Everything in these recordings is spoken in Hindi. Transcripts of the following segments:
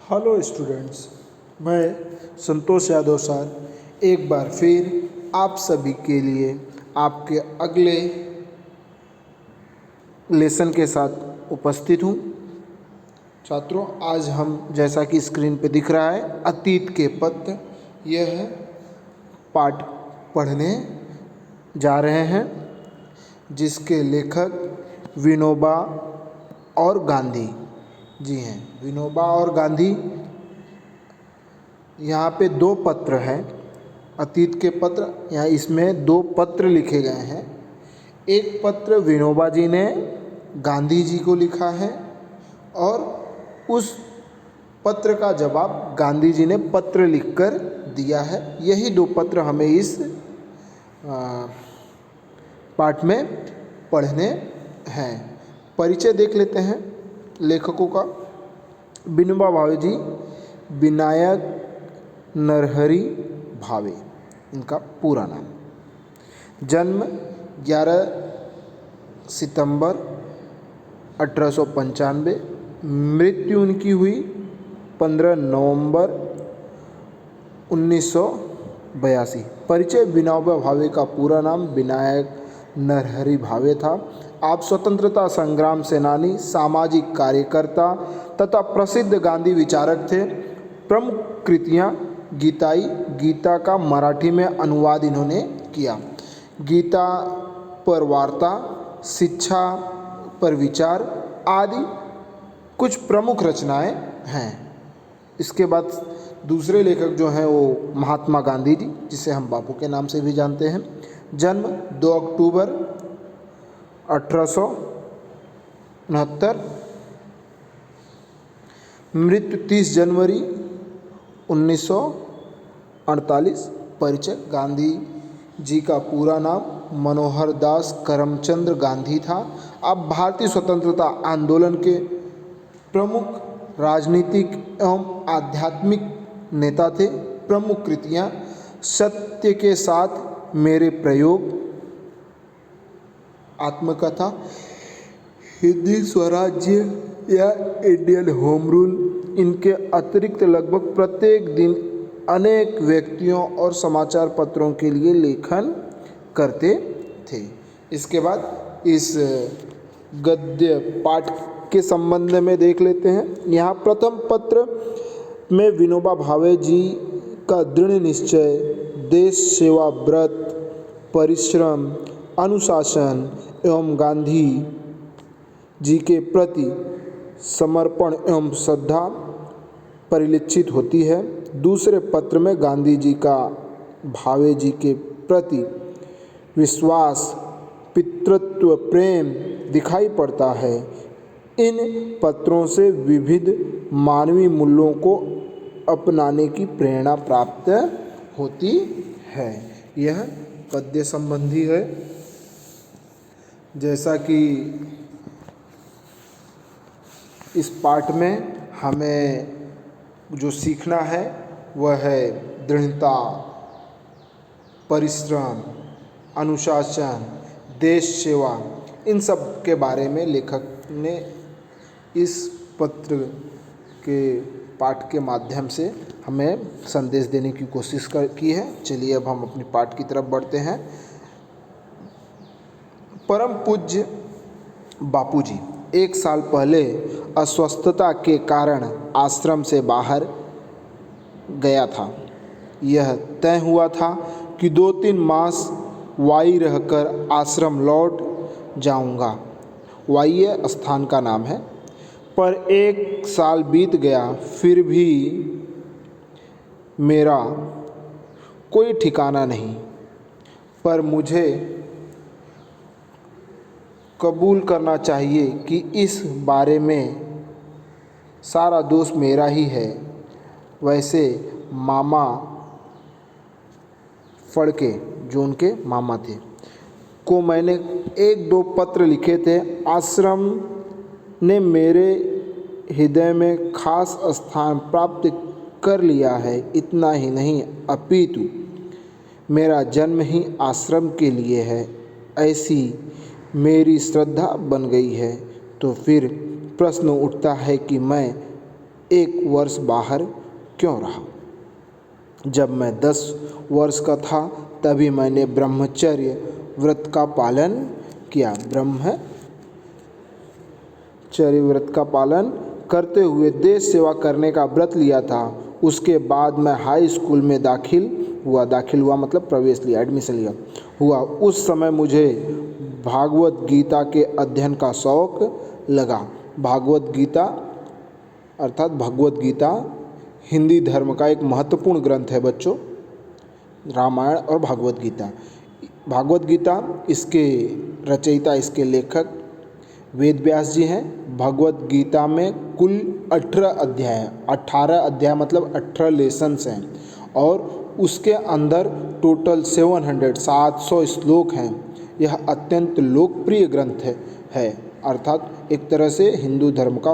हेलो स्टूडेंट्स, मैं संतोष यादव सर एक बार फिर आप सभी के लिए आपके अगले लेसन के साथ उपस्थित हूँ। छात्रों, आज हम जैसा कि स्क्रीन पे दिख रहा है अतीत के पत्र, यह पाठ पढ़ने जा रहे हैं जिसके लेखक विनोबा और गांधी जी हैं। विनोबा और गांधी, यहाँ पे दो पत्र हैं, अतीत के पत्र। यहाँ इसमें दो पत्र लिखे गए हैं। एक पत्र विनोबा जी ने गांधी जी को लिखा है और उस पत्र का जवाब गांधी जी ने पत्र लिखकर दिया है। यही दो पत्र हमें इस पाठ में पढ़ने हैं। परिचय देख लेते हैं लेखकों का। विनोबा भावे जी विनायक नरहरि भावे, इनका पूरा नाम। जन्म 11 सितंबर 1895, मृत्यु उनकी हुई 15 नवंबर 1982। परिचय विनोबा भावे का पूरा नाम विनायक नरहरि भावे था। आप स्वतंत्रता संग्राम सेनानी, सामाजिक कार्यकर्ता तथा प्रसिद्ध गांधी विचारक थे। प्रमुख कृतियाँ गीताई, गीता का मराठी में अनुवाद इन्होंने किया। गीता पर वार्ता, शिक्षा पर विचार आदि कुछ प्रमुख रचनाएं हैं। इसके बाद दूसरे लेखक जो हैं वो महात्मा गांधी जी, जिसे हम बापू के नाम से भी जानते हैं। जन्म 2 अक्टूबर 1869, मृत्यु 30 जनवरी 1948। परिचय गांधी जी का पूरा नाम मनोहर दास करमचंद गांधी था। आप भारतीय स्वतंत्रता आंदोलन के प्रमुख राजनीतिक एवं आध्यात्मिक नेता थे। प्रमुख कृतियाँ सत्य के साथ मेरे प्रयोग, आत्मकथा, हिंदी स्वराज्य या इंडियन होम रूल। इनके अतिरिक्त लगभग प्रत्येक दिन अनेक व्यक्तियों और समाचार पत्रों के लिए लेखन करते थे। इसके बाद इस गद्य पाठ के संबंध में देख लेते हैं। यहाँ प्रथम पत्र में विनोबा भावे जी का दृढ़ निश्चय, देश सेवा व्रत, परिश्रम, अनुशासन एवं गांधी जी के प्रति समर्पण एवं श्रद्धा परिलक्षित होती है। दूसरे पत्र में गांधी जी का भावे जी के प्रति विश्वास, पितृत्व प्रेम दिखाई पड़ता है। इन पत्रों से विविध मानवीय मूल्यों को अपनाने की प्रेरणा प्राप्त होती है। यह पद्य संबंधी है। जैसा कि इस पाठ में हमें जो सीखना है वह है दृढ़ता, परिश्रम, अनुशासन, देश सेवा। इन सब के बारे में लेखक ने इस पत्र के पाठ के माध्यम से हमें संदेश देने की कोशिश की है। चलिए अब हम अपनी पाठ की तरफ बढ़ते हैं। परम पूज्य बापू जी 1 साल पहले अस्वस्थता के कारण आश्रम से बाहर गया था। यह तय हुआ था कि 2-3 मास वाई रहकर आश्रम लौट जाऊंगा। वाई स्थान का नाम है। पर 1 साल बीत गया, फिर भी मेरा कोई ठिकाना नहीं। पर मुझे कबूल करना चाहिए कि इस बारे में सारा दोष मेरा ही है। वैसे मामा फड़के, जो उनके मामा थे, को मैंने 1-2 पत्र लिखे थे। आश्रम ने मेरे हृदय में खास स्थान प्राप्त कर लिया है। इतना ही नहीं, अपितु मेरा जन्म ही आश्रम के लिए है, ऐसी मेरी श्रद्धा बन गई है। तो फिर प्रश्न उठता है कि मैं 1 वर्ष बाहर क्यों रहा। जब मैं 10 वर्ष का था तभी मैंने ब्रह्मचर्य व्रत का पालन किया। ब्रह्मचर्य व्रत का पालन करते हुए देश सेवा करने का व्रत लिया था। उसके बाद मैं हाई स्कूल में दाखिल हुआ मतलब प्रवेश लिया, एडमिशन लिया हुआ। उस समय मुझे भागवत गीता के अध्ययन का शौक लगा। भागवत गीता अर्थात भगवत गीता हिंदी धर्म का एक महत्वपूर्ण ग्रंथ है बच्चों, रामायण और भागवत गीता। भागवत गीता इसके रचयिता, इसके लेखक वेद व्यास जी हैं। भगवत गीता में कुल 18 अध्याय हैं। 18 अध्याय मतलब 18 लेसन्स हैं और उसके अंदर टोटल 700 श्लोक हैं। यह अत्यंत लोकप्रिय ग्रंथ है अर्थात एक तरह से हिंदू धर्म की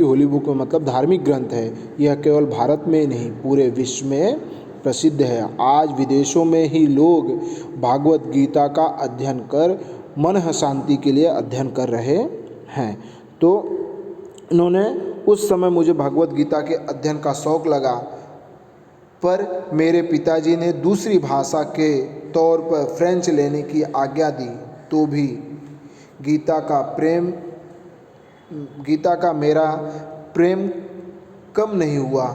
होली बुक मतलब धार्मिक ग्रंथ है। यह केवल भारत में नहीं पूरे विश्व में प्रसिद्ध है। आज विदेशों में ही लोग भागवत गीता का अध्ययन कर मन शांति के लिए अध्ययन कर रहे हैं। तो उन्होंने उस समय मुझे भागवत गीता के अध्ययन का शौक लगा, पर मेरे पिताजी ने दूसरी भाषा के तौर पर फ्रेंच लेने की आज्ञा दी, तो भी गीता का मेरा प्रेम कम नहीं हुआ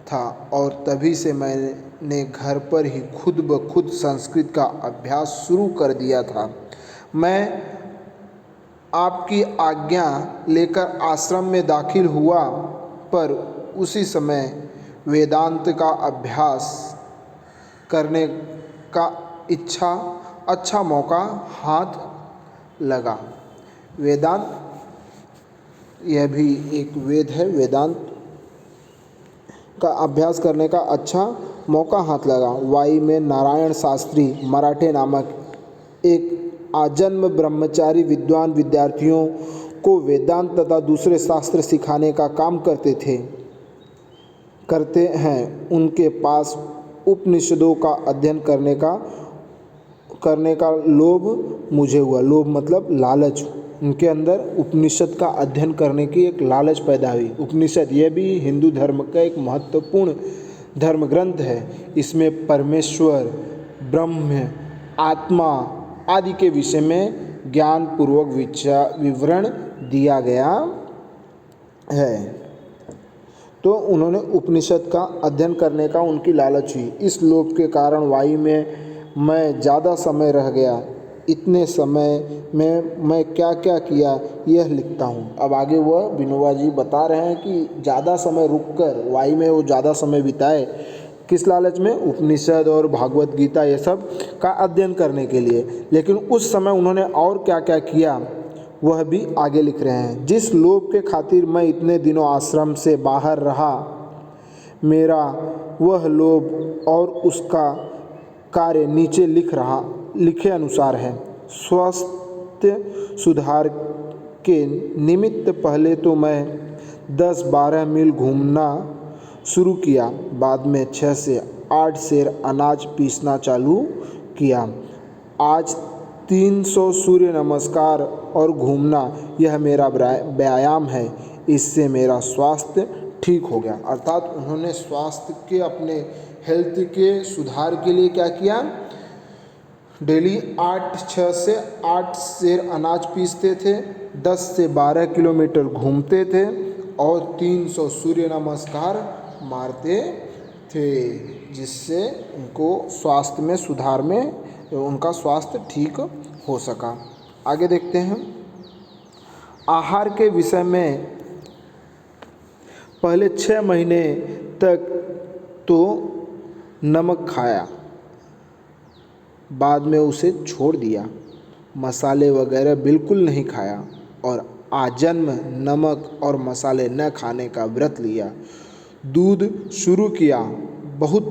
था और तभी से मैंने घर पर ही खुद ब खुद संस्कृत का अभ्यास शुरू कर दिया था। मैं आपकी आज्ञा लेकर आश्रम में दाखिल हुआ, पर उसी समय वेदांत का अभ्यास करने का अच्छा मौका हाथ लगा। वेदांत यह भी एक वेद है। वेदांत का अभ्यास करने का अच्छा मौका हाथ लगा। वाई में नारायण शास्त्री मराठे नामक एक आजन्म ब्रह्मचारी विद्वान विद्यार्थियों को वेदांत तथा दूसरे शास्त्र सिखाने का काम करते हैं। उनके पास उपनिषदों का अध्ययन करने का लोभ मुझे हुआ। लोभ मतलब लालच। उनके अंदर उपनिषद का अध्ययन करने की एक लालच पैदा हुई। उपनिषद यह भी हिंदू धर्म का एक महत्वपूर्ण धर्म ग्रंथ है। इसमें परमेश्वर, ब्रह्म, आत्मा आदि के विषय में ज्ञान पूर्वक विवरण दिया गया है। तो उन्होंने उपनिषद का अध्ययन करने का उनकी लालच हुई। इस लोभ के कारण वाई में मैं ज़्यादा समय रह गया। इतने समय में मैं क्या क्या किया यह लिखता हूँ। अब आगे वह विनोबा जी बता रहे हैं कि ज़्यादा समय रुककर वाई में वो ज़्यादा समय बिताए, किस लालच में, उपनिषद और भागवत गीता ये सब का अध्ययन करने के लिए। लेकिन उस समय उन्होंने और क्या क्या किया वह भी आगे लिख रहे हैं। जिस लोभ के खातिर मैं इतने दिनों आश्रम से बाहर रहा, मेरा वह लोभ और उसका कार्य नीचे लिखे अनुसार है। स्वास्थ्य सुधार के निमित्त पहले तो मैं 10-12 मील घूमना शुरू किया। बाद में 6 से 8 सेर अनाज पीसना चालू किया। आज 300 सूर्य नमस्कार और घूमना यह मेरा व्यायाम है। इससे मेरा स्वास्थ्य ठीक हो गया। अर्थात उन्होंने स्वास्थ्य के, अपने हेल्थ के सुधार के लिए क्या किया, डेली 6 से 8 सेर अनाज पीसते थे, 10 से 12 किलोमीटर घूमते थे और 300 सूर्य नमस्कार मारते थे, जिससे उनको स्वास्थ्य में सुधार में उनका स्वास्थ्य ठीक हो सका। आगे देखते हैं। आहार के विषय में पहले 6 महीने तक तो नमक खाया, बाद में उसे छोड़ दिया। मसाले वगैरह बिल्कुल नहीं खाया और आजन्म नमक और मसाले न खाने का व्रत लिया। दूध शुरू किया। बहुत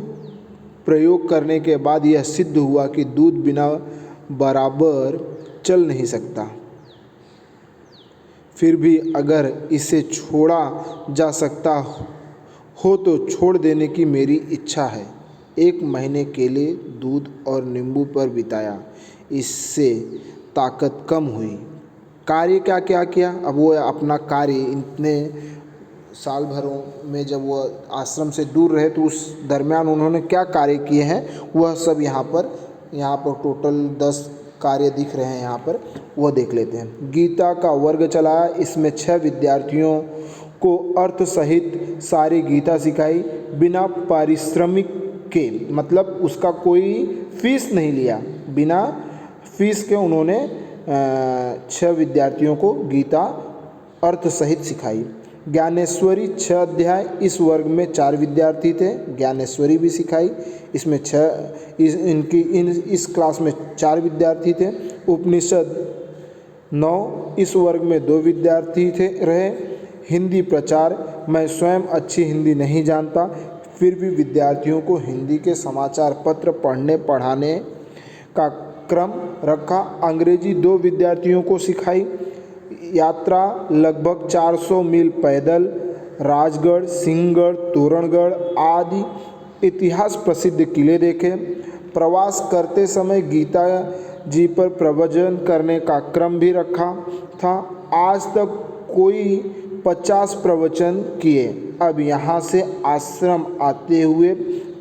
प्रयोग करने के बाद यह सिद्ध हुआ कि दूध बिना बराबर चल नहीं सकता। फिर भी अगर इसे छोड़ा जा सकता हो तो छोड़ देने की मेरी इच्छा है। 1 महीने केले, दूध और नींबू पर बिताया। इससे ताकत कम हुई। कार्य क्या क्या किया। अब वो अपना कार्य इतने साल भरों में जब वो आश्रम से दूर रहे तो उस दरमियान उन्होंने क्या कार्य किए हैं वह सब यहाँ पर टोटल 10 कार्य दिख रहे हैं यहाँ पर, वह देख लेते हैं। गीता का वर्ग चलाया, इसमें 6 विद्यार्थियों को अर्थ सहित सारी गीता सिखाई बिना पारिश्रमिक के, मतलब उसका कोई फीस नहीं लिया, बिना फीस के उन्होंने 6 विद्यार्थियों को गीता अर्थ सहित सिखाई। ज्ञानेश्वरी 6 अध्याय, इस वर्ग में 4 विद्यार्थी थे, ज्ञानेश्वरी भी सिखाई, इसमें 6 इस क्लास में 4 विद्यार्थी थे। उपनिषद 9, इस वर्ग में 2 विद्यार्थी रहे। हिंदी प्रचार, मैं स्वयं अच्छी हिंदी नहीं जानता, फिर भी विद्यार्थियों को हिंदी के समाचार पत्र पढ़ने पढ़ाने का क्रम रखा। अंग्रेजी 2 विद्यार्थियों को सिखाई। यात्रा लगभग 400 मील पैदल, राजगढ़, सिंहगढ़, तोरणगढ़ आदि इतिहास प्रसिद्ध किले देखे। प्रवास करते समय गीता जी पर प्रवचन करने का क्रम भी रखा था। आज तक कोई 50 प्रवचन किए। अब यहाँ से आश्रम आते हुए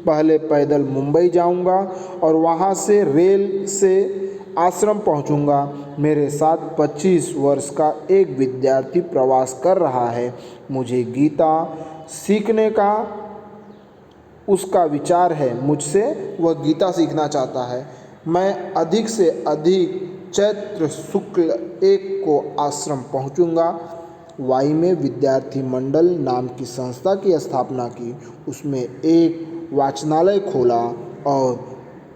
पहले पैदल मुंबई जाऊँगा और वहाँ से रेल से आश्रम पहुँचूँगा। मेरे साथ 25 वर्ष का एक विद्यार्थी प्रवास कर रहा है। मुझे गीता सीखने का उसका विचार है, मुझसे वह गीता सीखना चाहता है। मैं अधिक से अधिक चैत्र शुक्ल 1 को आश्रम पहुँचूँगा। वाई में विद्यार्थी मंडल नाम की संस्था की स्थापना की, उसमें एक वाचनालय खोला और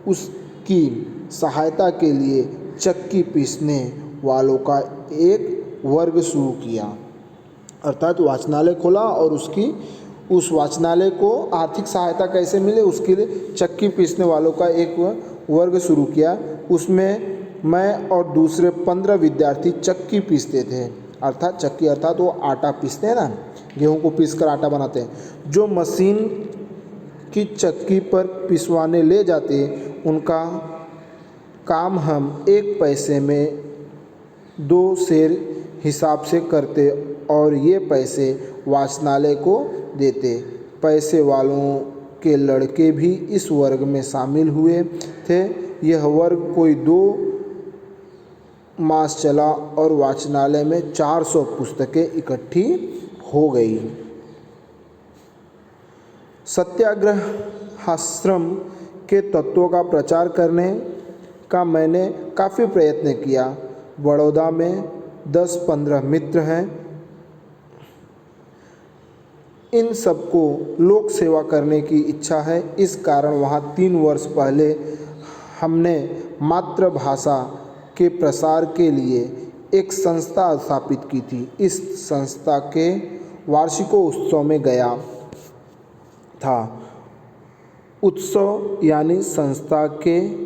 उसकी सहायता के लिए चक्की पीसने वालों का एक वर्ग शुरू किया। अर्थात वाचनालय खोला और उस वाचनालय को आर्थिक सहायता कैसे मिले उसके लिए चक्की पीसने वालों का एक वर्ग शुरू किया। उसमें मैं और दूसरे 15 विद्यार्थी चक्की पीसते थे। अर्थात चक्की अर्थात वो आटा पीसते हैं ना, गेहूं को पीस कर आटा बनाते हैं। जो मशीन की चक्की पर पिसवाने ले जाते उनका काम हम 1 पैसे में 2 सेर हिसाब से करते और ये पैसे वाचनालय को देते। पैसे वालों के लड़के भी इस वर्ग में शामिल हुए थे। यह वर्ग कोई 2 मास चला और वाचनालय में 400 पुस्तकें इकट्ठी हो गई। सत्याग्रह आश्रम के तत्वों का प्रचार करने का मैंने काफ़ी प्रयत्न किया। बड़ौदा में 10-15 मित्र हैं। इन सबको लोक सेवा करने की इच्छा है। इस कारण वहाँ 3 वर्ष पहले हमने मातृभाषा के प्रसार के लिए एक संस्था स्थापित की थी। इस संस्था के वार्षिकोत्सव में गया था। उत्सव यानी संस्था के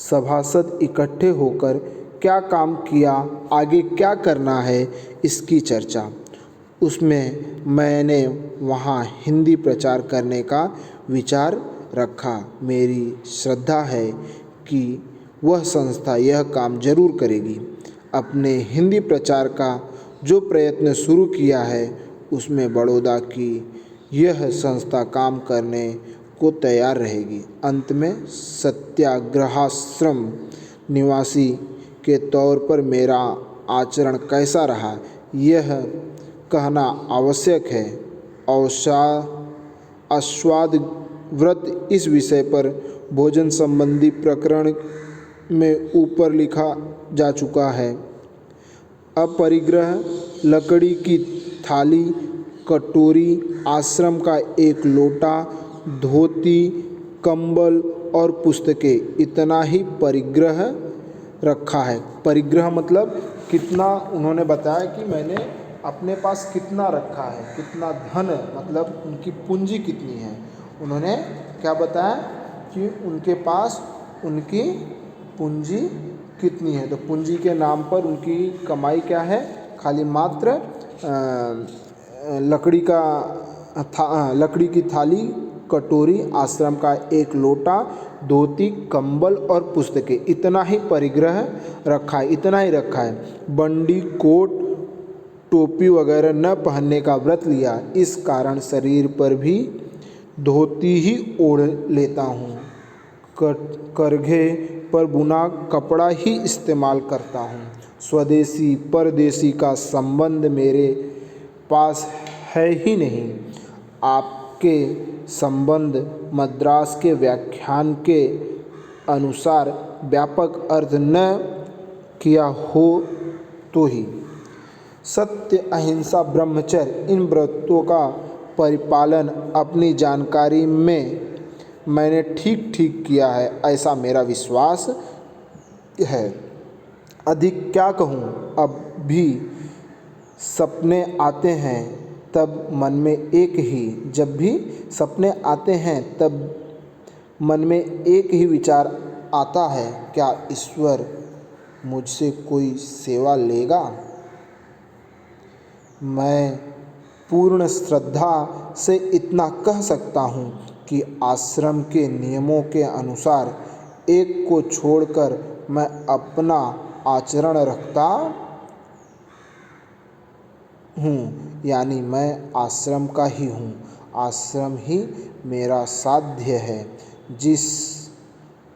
सभासद इकट्ठे होकर क्या काम किया, आगे क्या करना है, इसकी चर्चा। उसमें मैंने वहाँ हिंदी प्रचार करने का विचार रखा। मेरी श्रद्धा है कि वह संस्था यह काम जरूर करेगी। अपने हिंदी प्रचार का जो प्रयत्न शुरू किया है उसमें बड़ौदा की यह संस्था काम करने को तैयार रहेगी। अंत में सत्याग्रहाश्रम निवासी के तौर पर मेरा आचरण कैसा रहा यह कहना आवश्यक है। आस्वाद व्रत इस विषय पर भोजन संबंधी प्रकरण में ऊपर लिखा जा चुका है। अपरिग्रह, लकड़ी की थाली, कटोरी, आश्रम का एक लोटा, धोती, कंबल और पुस्तकें, इतना ही परिग्रह रखा है। परिग्रह मतलब कितना, उन्होंने बताया कि मैंने अपने पास कितना रखा है, कितना धन, मतलब उनकी पूंजी कितनी है। उन्होंने क्या बताया कि उनके पास उनकी पूंजी कितनी है। तो पूंजी के नाम पर उनकी कमाई क्या है, खाली मात्र लकड़ी की थाली, कटोरी, आश्रम का एक लोटा, धोती, कंबल और पुस्तकें, इतना ही परिग्रह रखा है, इतना ही रखा है। बंडी, कोट, टोपी वगैरह न पहनने का व्रत लिया। इस कारण शरीर पर भी धोती ही ओढ़ लेता हूँ। करघे पर बुना कपड़ा ही इस्तेमाल करता हूँ। स्वदेशी परदेशी का संबंध मेरे पास है ही नहीं। आपके संबंध मद्रास के व्याख्यान के अनुसार व्यापक अर्थ न किया हो तो ही। सत्य, अहिंसा, ब्रह्मचर्य, इन व्रतों का परिपालन अपनी जानकारी में मैंने ठीक ठीक किया है, ऐसा मेरा विश्वास है। अधिक क्या कहूँ, अब भी सपने आते हैं तब मन में एक ही जब भी सपने आते हैं तब मन में एक ही विचार आता है, क्या ईश्वर मुझसे कोई सेवा लेगा? मैं पूर्ण श्रद्धा से इतना कह सकता हूँ कि आश्रम के नियमों के अनुसार एक को छोड़कर मैं अपना आचरण रखता हूँ, यानी मैं आश्रम का ही हूँ। आश्रम ही मेरा साध्य है। जिस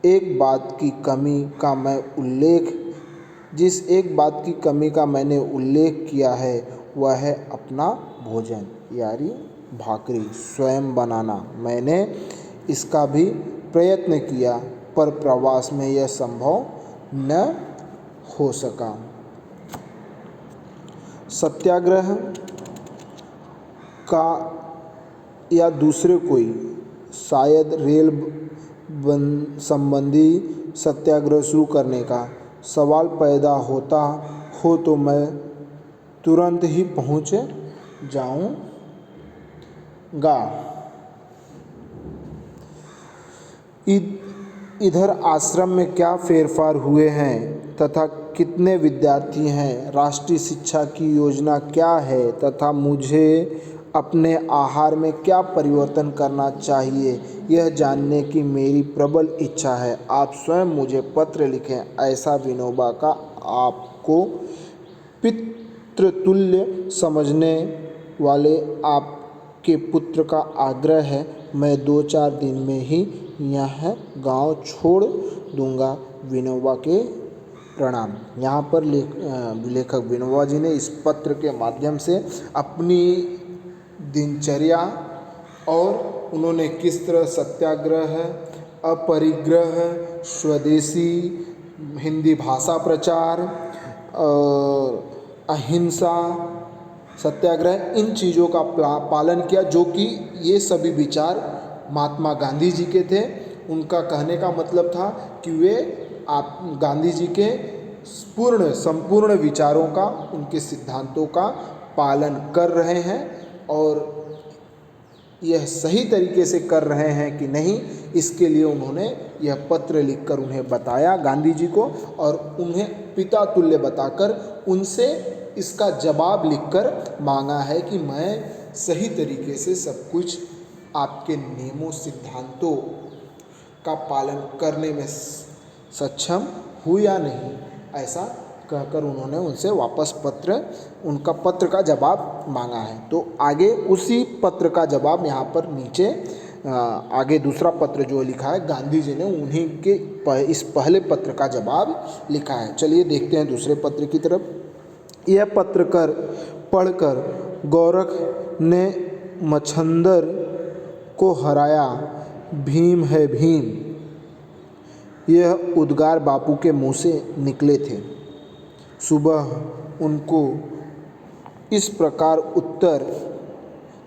एक बात की कमी का मैंने उल्लेख किया है वह है अपना भोजन, यानी भाकरी स्वयं बनाना। मैंने इसका भी प्रयत्न किया पर प्रवास में यह संभव न हो सका। सत्याग्रह का या दूसरे कोई, शायद रेल संबंधी सत्याग्रह शुरू करने का सवाल पैदा होता हो तो मैं तुरंत ही पहुँच जाऊँगा। इधर आश्रम में क्या फेरफार हुए हैं तथा कितने विद्यार्थी हैं, राष्ट्रीय शिक्षा की योजना क्या है तथा मुझे अपने आहार में क्या परिवर्तन करना चाहिए, यह जानने की मेरी प्रबल इच्छा है। आप स्वयं मुझे पत्र लिखें, ऐसा विनोबा का आपको पितृतुल्य समझने वाले आपके पुत्र का आग्रह है। मैं 2-4 दिन में ही यह गांव छोड़ दूंगा। विनोबा के प्रणाम। यहाँ पर लेखक विनोबा जी ने इस पत्र के माध्यम से अपनी दिनचर्या और उन्होंने किस तरह सत्याग्रह, अपरिग्रह, स्वदेशी, हिंदी भाषा प्रचार, अहिंसा, सत्याग्रह, इन चीज़ों का पालन किया, जो कि ये सभी विचार महात्मा गांधी जी के थे। उनका कहने का मतलब था कि वे गांधी जी के संपूर्ण विचारों का, उनके सिद्धांतों का पालन कर रहे हैं और यह सही तरीके से कर रहे हैं कि नहीं, इसके लिए उन्होंने यह पत्र लिखकर उन्हें बताया गांधी जी को, और उन्हें पिता तुल्य बताकर उनसे इसका जवाब लिखकर मांगा है कि मैं सही तरीके से सब कुछ आपके नियमों सिद्धांतों का पालन करने में सक्षम हूँ या नहीं, ऐसा कहकर उन्होंने उनसे वापस उनका पत्र का जवाब मांगा है। तो आगे उसी पत्र का जवाब यहाँ पर नीचे आगे दूसरा पत्र जो लिखा है, गांधी जी ने उन्हीं के इस पहले पत्र का जवाब लिखा है। चलिए देखते हैं दूसरे पत्र की तरफ। यह पत्र पढ़कर गोरख ने मच्छंदर को हराया, भीम है भीम, यह उद्गार बापू के मुँह से निकले थे। सुबह उनको इस प्रकार उत्तर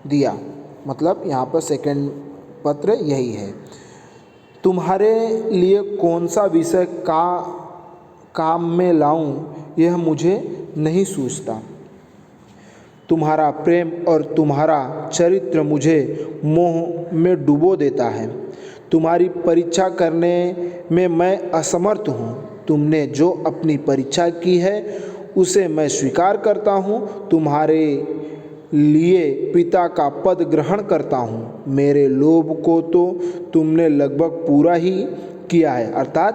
दिया, मतलब यहाँ पर सेकंड पत्र यही है। तुम्हारे लिए कौन सा विषय काम में लाऊं यह मुझे नहीं सूझता। तुम्हारा प्रेम और तुम्हारा चरित्र मुझे मोह में डुबो देता है। तुम्हारी परीक्षा करने में मैं असमर्थ हूँ। तुमने जो अपनी परीक्षा की है उसे मैं स्वीकार करता हूँ। तुम्हारे लिए पिता का पद ग्रहण करता हूँ। मेरे लोभ को तो तुमने लगभग पूरा ही किया है। अर्थात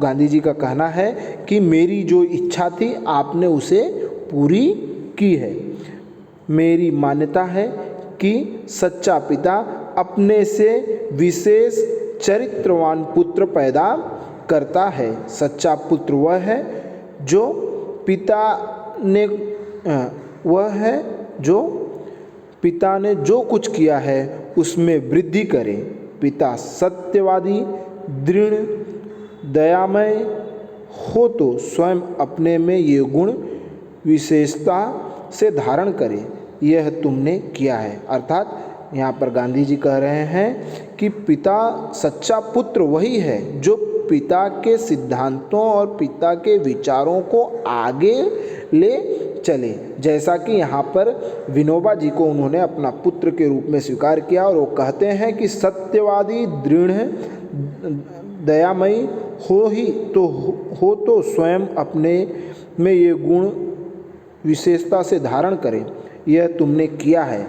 गांधी जी का कहना है कि मेरी जो इच्छा थी आपने उसे पूरी की है। मेरी मान्यता है कि सच्चा पिता अपने से विशेष चरित्रवान पुत्र पैदा करता है। सच्चा पुत्र वह है जो पिता ने जो कुछ किया है उसमें वृद्धि करे। पिता सत्यवादी, दृढ़, दयामय हो तो स्वयं अपने में ये गुण विशेषता से धारण करे। यह तुमने किया है। अर्थात यहाँ पर गांधी जी कह रहे हैं कि पिता, सच्चा पुत्र वही है जो पिता के सिद्धांतों और पिता के विचारों को आगे ले चले। जैसा कि यहाँ पर विनोबा जी को उन्होंने अपना पुत्र के रूप में स्वीकार किया और वो कहते हैं कि सत्यवादी, दृढ़, दयामयी हो तो स्वयं अपने में ये गुण विशेषता से धारण करे। यह तुमने किया है,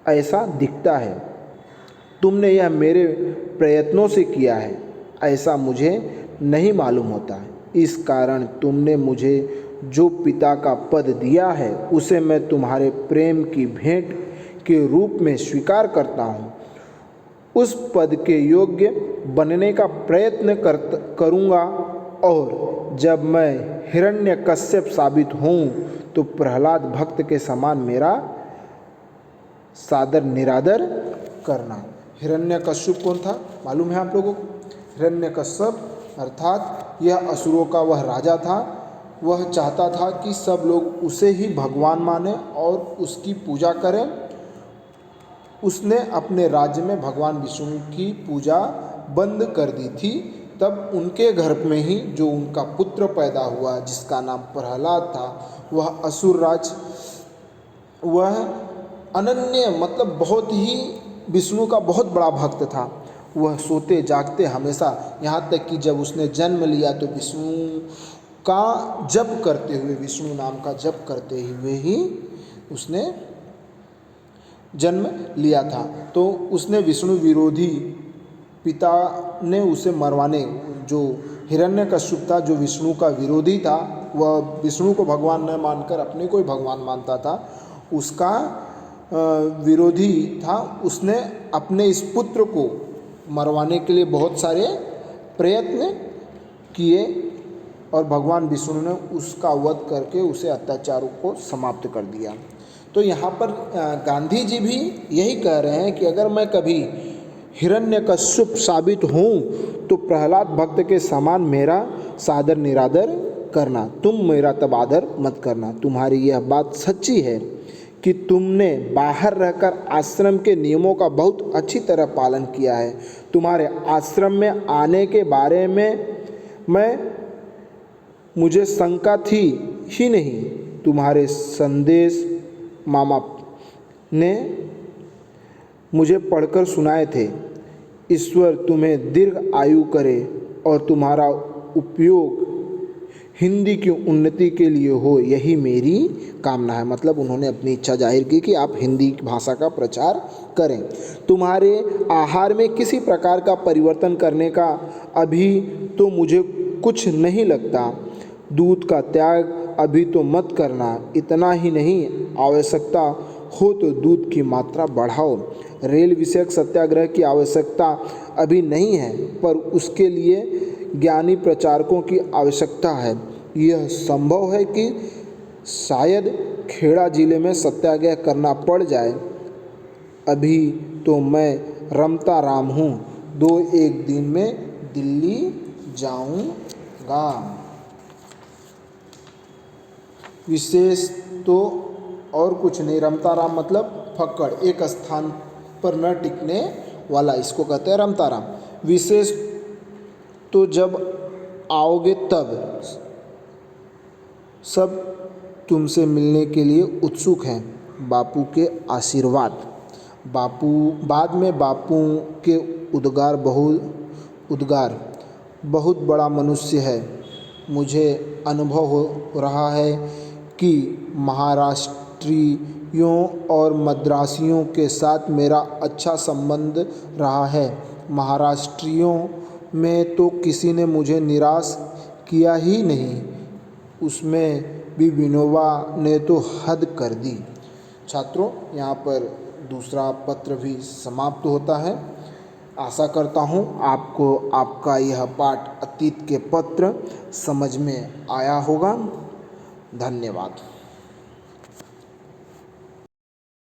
ऐसा दिखता है। तुमने यह मेरे प्रयत्नों से किया है, ऐसा मुझे नहीं मालूम होता। इस कारण तुमने मुझे जो पिता का पद दिया है उसे मैं तुम्हारे प्रेम की भेंट के रूप में स्वीकार करता हूँ। उस पद के योग्य बनने का प्रयत्न करूँगा और जब मैं हिरण्यकश्यप साबित हूँ तो प्रहलाद भक्त के समान मेरा सादर निरादर करना। हिरण्यकश्यप कौन था मालूम है आप लोगों को? हिरण्यकश्यप अर्थात यह असुरों का वह राजा था। वह चाहता था कि सब लोग उसे ही भगवान माने और उसकी पूजा करें। उसने अपने राज्य में भगवान विष्णु की पूजा बंद कर दी थी। तब उनके घर में ही जो उनका पुत्र पैदा हुआ जिसका नाम प्रहलाद था, वह असुर राज, वह अनन्य मतलब बहुत ही विष्णु का बहुत बड़ा भक्त था। वह सोते जागते हमेशा, यहाँ तक कि जब उसने जन्म लिया तो विष्णु का जप करते हुए, विष्णु नाम का जप करते हुए ही उसने जन्म लिया था। तो उसने विष्णु विरोधी पिता ने उसे मरवाने, जो हिरण्यकश्यप था जो विष्णु का विरोधी था, वह विष्णु को भगवान न मानकर अपने को ही भगवान मानता था, उसका विरोधी था। उसने अपने इस पुत्र को मरवाने के लिए बहुत सारे प्रयत्न किए और भगवान विष्णु ने उसका वध करके उसे अत्याचारों को समाप्त कर दिया। तो यहाँ पर गांधी जी भी यही कह रहे हैं कि अगर मैं कभी हिरण्यकश्यप साबित हूँ तो प्रहलाद भक्त के समान मेरा सादर निरादर करना, तुम मेरा तब आदर मत करना। तुम्हारी यह बात सच्ची है कि तुमने बाहर रहकर आश्रम के नियमों का बहुत अच्छी तरह पालन किया है। तुम्हारे आश्रम में आने के बारे में मुझे शंका थी ही नहीं। तुम्हारे संदेश मामा ने मुझे पढ़कर सुनाए थे। ईश्वर तुम्हें दीर्घ आयु करे और तुम्हारा उपयोग हिंदी की उन्नति के लिए हो, यही मेरी कामना है। मतलब उन्होंने अपनी इच्छा जाहिर की कि आप हिंदी भाषा का प्रचार करें। तुम्हारे आहार में किसी प्रकार का परिवर्तन करने का अभी तो मुझे कुछ नहीं लगता। दूध का त्याग अभी तो मत करना। इतना ही नहीं, आवश्यकता हो तो दूध की मात्रा बढ़ाओ। रेल विषयक सत्याग्रह की आवश्यकता अभी नहीं है, पर उसके लिए ज्ञानी प्रचारकों की आवश्यकता है। यह संभव है कि शायद खेड़ा जिले में सत्याग्रह करना पड़ जाए। अभी तो मैं रमता राम हूँ, 2-1 दिन में दिल्ली जाऊँगा। विशेष तो और कुछ नहीं। रमता राम मतलब फक्कड़, एक स्थान पर न टिकने वाला, इसको कहते हैं रमता राम। विशेष तो जब आओगे तब सब तुमसे मिलने के लिए उत्सुक हैं। बापू के आशीर्वाद। बाद में बापू के उद्गार बहुत बड़ा मनुष्य है। मुझे अनुभव हो रहा है कि महाराष्ट्री और मद्रासियों के साथ मेरा अच्छा संबंध रहा है। महाराष्ट्रियों में तो किसी ने मुझे निराश किया ही नहीं, उसमें भी विनोबा ने तो हद कर दी। छात्रों, यहाँ पर दूसरा पत्र भी समाप्त होता है। आशा करता हूँ आपको आपका यह पाठ अतीत के पत्र समझ में आया होगा। धन्यवाद।